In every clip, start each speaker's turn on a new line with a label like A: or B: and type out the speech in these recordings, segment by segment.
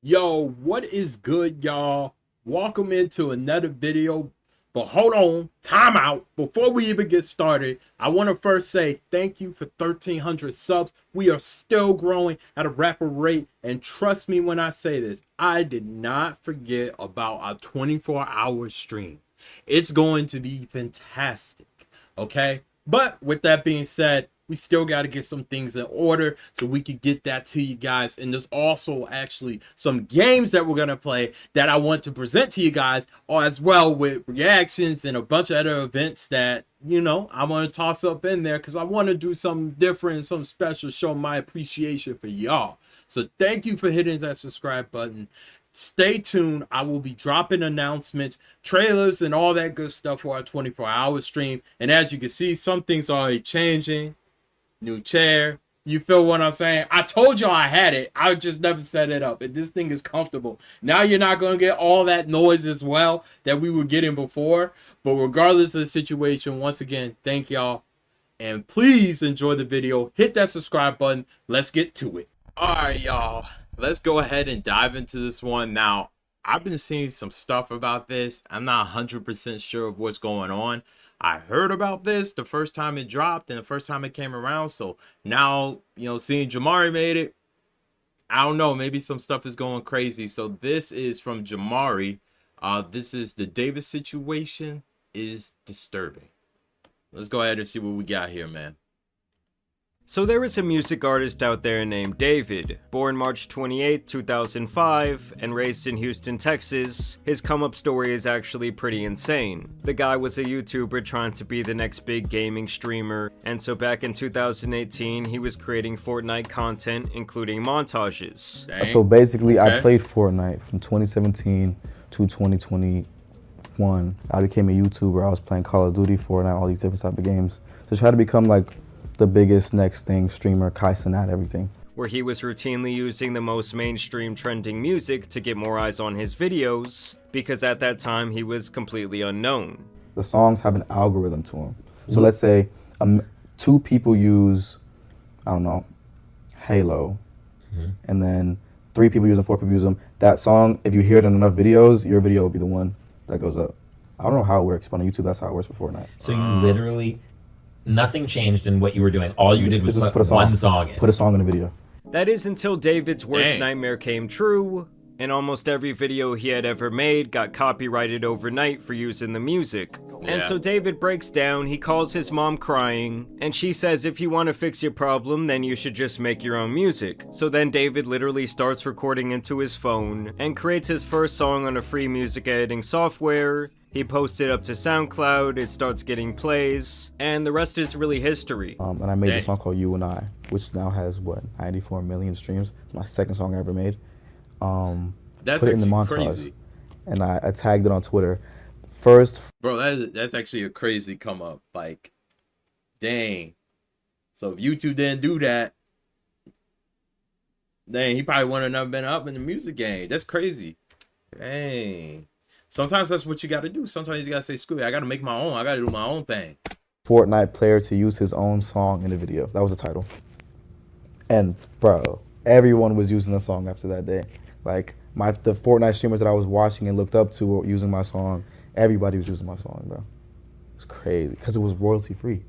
A: Yo, what is good, y'all? Welcome into another video. But hold on, time out. Before we even get started, I want to first say thank you for 1,300 subs. We are still growing at a rapid rate. And trust me when I say this, I did not forget about our 24-hour stream. It's going to be fantastic, okay? But with that being said, we still got to get some things in order so we can get that to you guys. And there's also actually some games that we're going to play that I want to present to you guys, as well with reactions and a bunch of other events that, you know, I want to toss up in there because I want to do something different, something special, show my appreciation for y'all. So thank you for hitting that subscribe button. Stay tuned. I will be dropping announcements, trailers, and all that good stuff for our 24-hour stream. And as you can see, some things are already changing. New chair. You feel what I'm saying? I told y'all I had it. I just never set it up. And this thing is comfortable. Now you're not going to get all that noise as well that we were getting before. But regardless of the situation, once again, thank y'all. And please enjoy the video. Hit that subscribe button. Let's get to it. All right, y'all. Let's go ahead and dive into this one. Now, I've been seeing some stuff about this. I'm not 100% sure of what's going on. I heard about this the first time it dropped and the first time it came around. So now, you know, seeing Jamari made it, I don't know, maybe some stuff is going crazy. So this is from Jamari. This is the Davis situation is disturbing. Let's go ahead and see what we got here, man.
B: So there is a music artist out there named David, born March 28, 2005, and raised in Houston, Texas. His come-up story is actually pretty insane. The guy was a YouTuber trying to be the next big gaming streamer, and so back in 2018, he was creating Fortnite content, including montages.
A: Dang.
C: So basically,
A: Okay.
C: I played Fortnite from 2017 to 2021. I became a YouTuber. I was playing Call of Duty, Fortnite, all these different type of games to try to become like the biggest next thing, streamer, Kai Cenat, everything.
B: Where he was routinely using the most mainstream trending music to get more eyes on his videos, because at that time he was completely unknown.
C: The songs have an algorithm to them. So let's say two people use, I don't know, Halo, and then 3 people use them, 4 people use them. That song, if you hear it in enough videos, your video will be the one that goes up. I don't know how it works, but on YouTube, that's how it works for Fortnite.
D: So you literally, nothing changed in what you were doing. All you did was
C: Just
D: put one song in.
C: Put a song in the video.
B: That is until David's worst
A: Dang.
B: nightmare came true, and almost every video he had ever made got copyrighted overnight for using the music. And so David breaks down, he calls his mom crying, and she says if you want to fix your problem, then you should just make your own music. So then David literally starts recording into his phone, and creates his first song on a free music editing software. He posts it up to SoundCloud, it starts getting plays, and the rest is really history.
C: And I made
A: Dang.
C: a song called You and I, which now has, what, 94 million streams. It's my second song I ever made.
A: That's
C: Put it in the
A: actually
C: montage.
A: crazy.
C: And I tagged it on Twitter. First,
A: Bro, that's actually a crazy come up. Like, dang. So if YouTube didn't do that, dang, he probably wouldn't have been up in the music game. That's crazy. Dang. Sometimes that's what you got to do. Sometimes you got to say, screw it, I got to make my own. I got to do my own thing.
C: Fortnite player to use his own song in the video. That was the title. And bro, everyone was using the song after that day. Like the Fortnite streamers that I was watching and looked up to were using my song. Everybody was using my song, bro. It's crazy because it was royalty free.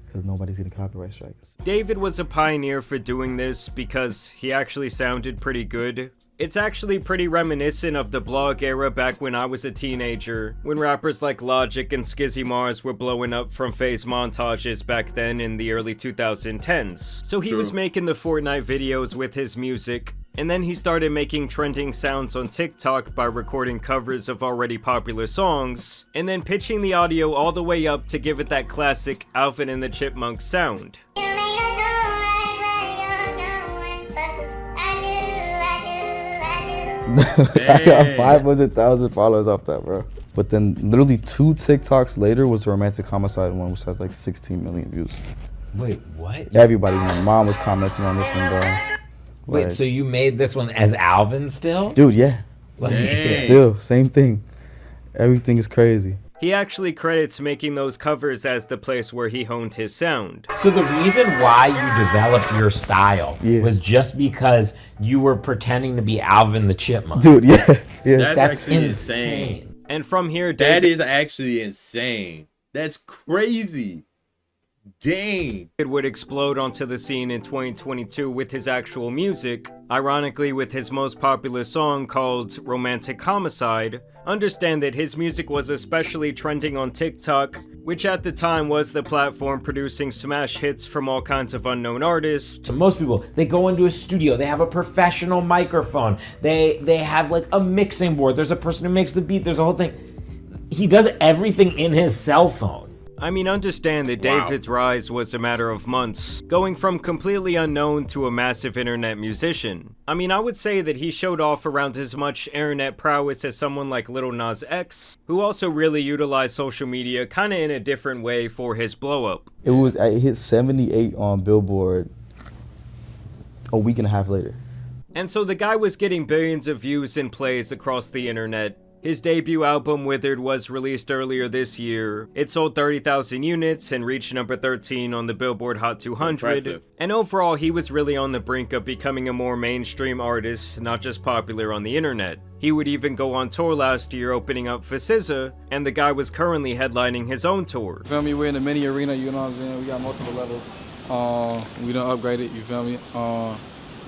C: Because nobody's getting copyright strikes.
B: David was a pioneer for doing this because he actually sounded pretty good. It's actually pretty reminiscent of the blog era back when I was a teenager, when rappers like Logic and Skizzy Mars were blowing up from phase montages back then in the early 2010s. So he was making the Fortnite videos with his music, and then he started making trending sounds on TikTok by recording covers of already popular songs, and then pitching the audio all the way up to give it that classic Alvin and the Chipmunks sound.
C: I got 500,000 followers off that, bro. But then literally 2 TikToks later was the romantic homicide one, which has like 16 million views.
D: Wait, what?
C: Everybody, my mom was commenting on this one, bro.
D: Wait,
C: Like,
D: so you made this one as Alvin still?
C: dude, yeah.
D: Like,
A: Dang.
C: Still, same thing. Everything is crazy.
B: He actually credits making those covers as the place where he honed his sound.
D: So the reason why you developed your style was just because you were pretending to be Alvin the Chipmunk.
C: Dude, yeah.
D: That's
A: actually
D: insane.
B: And from here,
A: That
B: David
A: is actually insane. That's crazy. Dang.
B: would explode onto the scene in 2022 with his actual music, ironically with his most popular song called Romantic Homicide. Understand that his music was especially trending on TikTok, which at the time was the platform producing smash hits from all kinds of unknown artists.
D: To most people, they go into a studio, they have a professional microphone, they have like a mixing board, there's a person who makes the beat, there's a whole thing. He does everything in his cell phone.
B: I mean, understand that David's rise was a matter of months, going from completely unknown to a massive internet musician. I mean, I would say that he showed off around as much internet prowess as someone like Lil Nas X, who also really utilized social media kinda in a different way for his blow up.
C: It hit 78 on Billboard a week and a half later.
B: And so the guy was getting billions of views and plays across the internet. His debut album, Withered, was released earlier this year. It sold 30,000 units and reached number 13 on the Billboard Hot 200. And overall, he was really on the brink of becoming a more mainstream artist, not just popular on the internet. He would even go on tour last year, opening up for SZA, and the guy was currently headlining his own tour.
E: You feel me? We're in a mini arena, you know what I'm saying? We got multiple levels. We done upgraded, you feel me?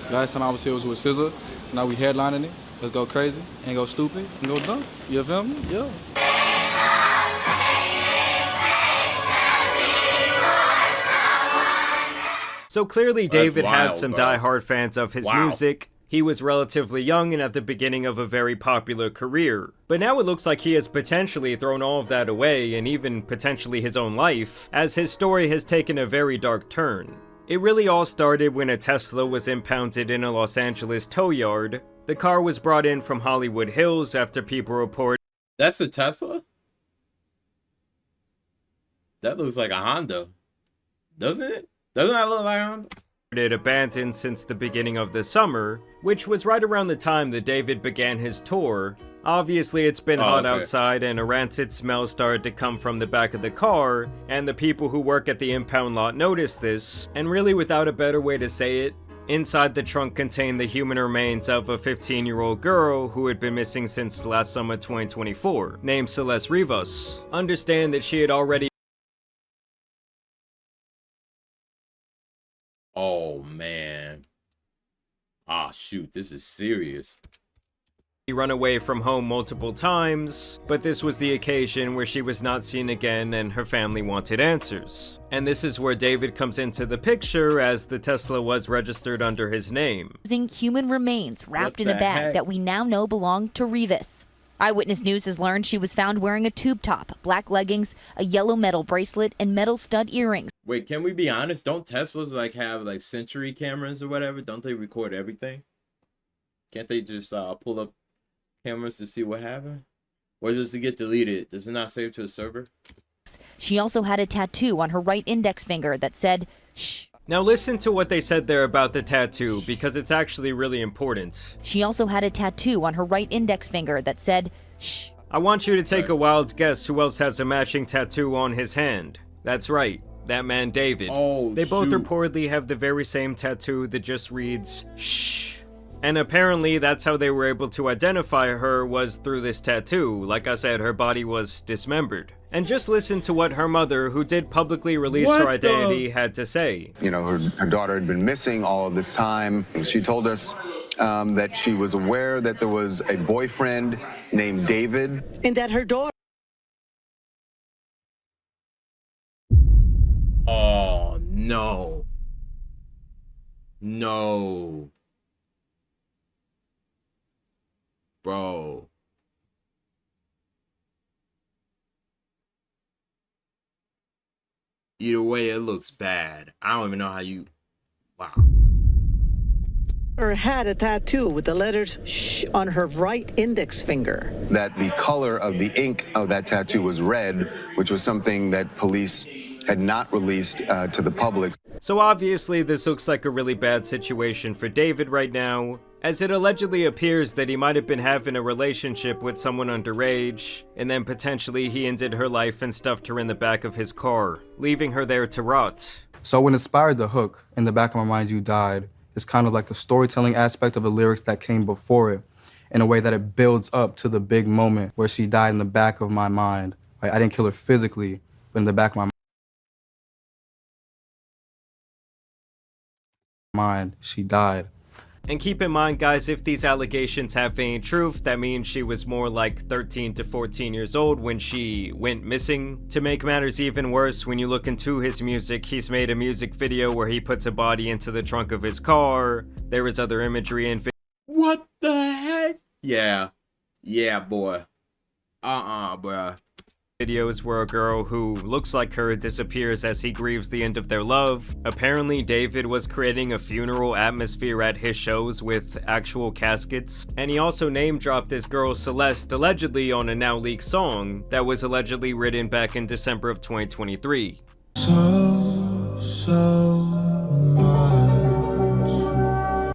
E: Last time I was here was with SZA. Now we headlining it. Let's go crazy and go stupid and go dumb. You feel me? Yeah.
B: So clearly David
A: wild,
B: had some
A: bro.
B: die-hard fans of his music. He was relatively young and at the beginning of a very popular career. But now it looks like he has potentially thrown all of that away, and even potentially his own life, as his story has taken a very dark turn. It really all started when a Tesla was impounded in a Los Angeles tow yard. The car was brought in from Hollywood Hills after people reported
A: That's a Tesla? That looks like a Honda. Doesn't it? Doesn't that look like a Honda?
B: it abandoned since the beginning of the summer, which was right around the time that David began his tour. Obviously, it's been hot outside and a rancid smell started to come from the back of the car, and the people who work at the impound lot noticed this, and really without a better way to say it, inside the trunk contained the human remains of a 15-year-old girl who had been missing since last summer 2024, named Celeste Rivas. Understand that she had already
A: Oh, man. Ah, shoot. This is serious.
B: run away from home multiple times, but this was the occasion where she was not seen again and her family wanted answers. And this is where David comes into the picture, as the Tesla was registered under his name.
F: Using human remains wrapped in a
A: the
F: bag
A: heck?
F: that we now know belonged to Rivas. Eyewitness News has learned she was found wearing a tube top, black leggings, a yellow metal bracelet, and metal stud earrings.
A: Wait, can we be honest? Don't Teslas like have like Century cameras or whatever? Don't they record everything? Can't they just pull up cameras to see what happened? Or does it get deleted? Does it not save to a server?
F: She also had a tattoo on her right index finger that said, "Shh."
B: Now listen to what they said there about the tattoo, because it's actually really important.
F: She also had a tattoo on her right index finger that said, "Shh."
B: I want you to take a wild guess who else has a matching tattoo on his hand. That's right, that man David.
A: Oh,
B: They both
A: shoot.
B: reportedly have the very same tattoo that just reads, "Shh." And apparently that's how they were able to identify her, was through this tattoo. Like I said, her body was dismembered. And just listen to what her mother, who did publicly release her
A: What the-
B: identity, had to say.
G: You know, her daughter had been missing all of this time. She told us that she was aware that there was a boyfriend named David.
H: And that her daughter.
A: Oh, no. No. Bro. Either way, it looks bad. I don't even know how you... Wow.
H: Her had a tattoo with the letters "shh" on her right index finger.
G: That the color of the ink of that tattoo was red, which was something that police had not released to the public.
B: So obviously this looks like a really bad situation for David right now. as it allegedly appears that he might have been having a relationship with someone underage, and then potentially he ended her life and stuffed her in the back of his car, leaving her there to rot.
E: So what inspired the hook, "In the Back of My Mind You Died," is kind of like the storytelling aspect of the lyrics that came before it, in a way that it builds up to the big moment where she died in the back of my mind. Like, I didn't kill her physically, but in the back of my mind, she died.
B: And keep in mind, guys, if these allegations have any truth, that means she was more like 13 to 14 years old when she went missing. To make matters even worse, when you look into his music, he's made a music video where he puts a body into the trunk of his car. There is other imagery and
A: What the heck? Yeah. Yeah, boy. Bruh.
B: videos where a girl who looks like her disappears as he grieves the end of their love. Apparently, David was creating a funeral atmosphere at his shows with actual caskets, and he also name-dropped this girl Celeste allegedly on a now-leaked song that was allegedly written back in December of 2023.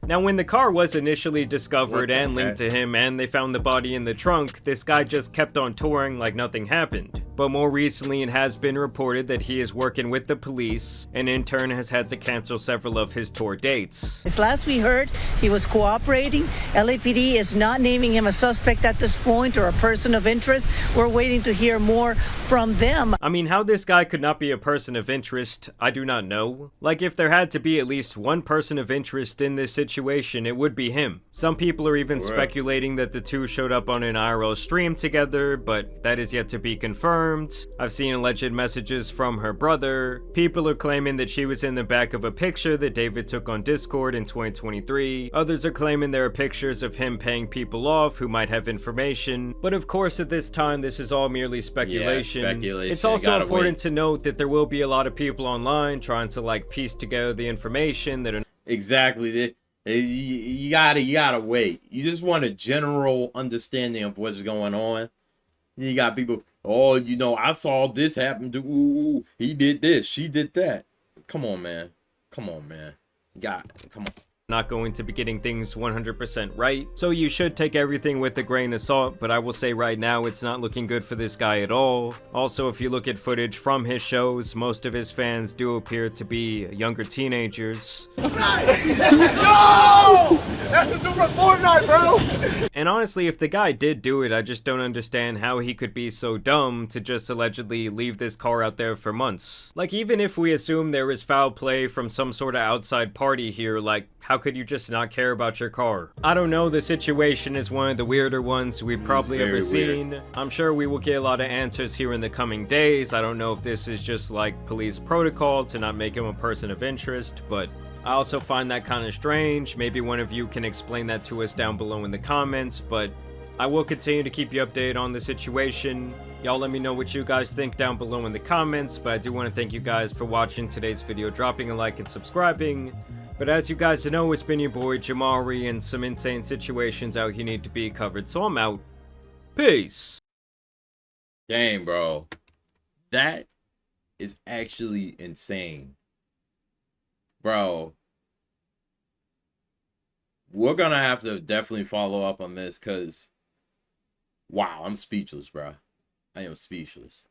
B: Now, when the car was initially discovered and linked to him and they found the body in the trunk, this guy just kept on touring like nothing happened. But more recently, it has been reported that he is working with the police and in turn has had to cancel several of his tour dates.
H: As last we heard, he was cooperating. LAPD is not naming him a suspect at this point or a person of interest. We're waiting to hear more from them.
B: I mean, how this guy could not be a person of interest, I do not know. Like, if there had to be at least one person of interest in this situation, it would be him. Some people are even speculating that the two showed up on an IRL stream together, but that is yet to be confirmed. I've seen alleged messages from her brother. People are claiming that she was in the back of a picture that David took on Discord in 2023. Others are claiming there are pictures of him paying people off who might have information. But of course, at this time, this is all merely speculation. It's also important to note that there will be a lot of people online trying to like piece together the information that are
A: Exactly. You gotta wait. You just want a general understanding of what's going on. You got people, oh, you know, I saw this happen to, ooh, he did this, she did that. Come on, man. Come on, man. Come on.
B: not going to be getting things 100% right, so you should take everything with a grain of salt, but I will say right now it's not looking good for this guy at all. Also, if you look at footage from his shows, most of his fans do appear to be younger teenagers.
I: No! That's the dude from Fortnite, bro!
B: And honestly, if the guy did do it, I just don't understand how he could be so dumb to just allegedly leave this car out there for months. Like, even if we assume there was foul play from some sort of outside party here, like, how could you just not care about your car? I don't know, the situation is one of the weirder ones we've probably ever seen. I'm sure we will get a lot of answers here in the coming days. I don't know if this is just like police protocol to not make him a person of interest, but I also find that kind of strange. Maybe one of you can explain that to us down below in the comments, but I will continue to keep you updated on the situation. Y'all let me know what you guys think down below in the comments, but I do want to thank you guys for watching today's video, dropping a like and subscribing. But as you guys know, it's been your boy Jamari, and some insane situations out here need to be covered, so I'm out. Peace.
A: Dang, bro. That is actually insane. Bro. We're gonna have to definitely follow up on this, because wow, I'm speechless, bro. I am speechless.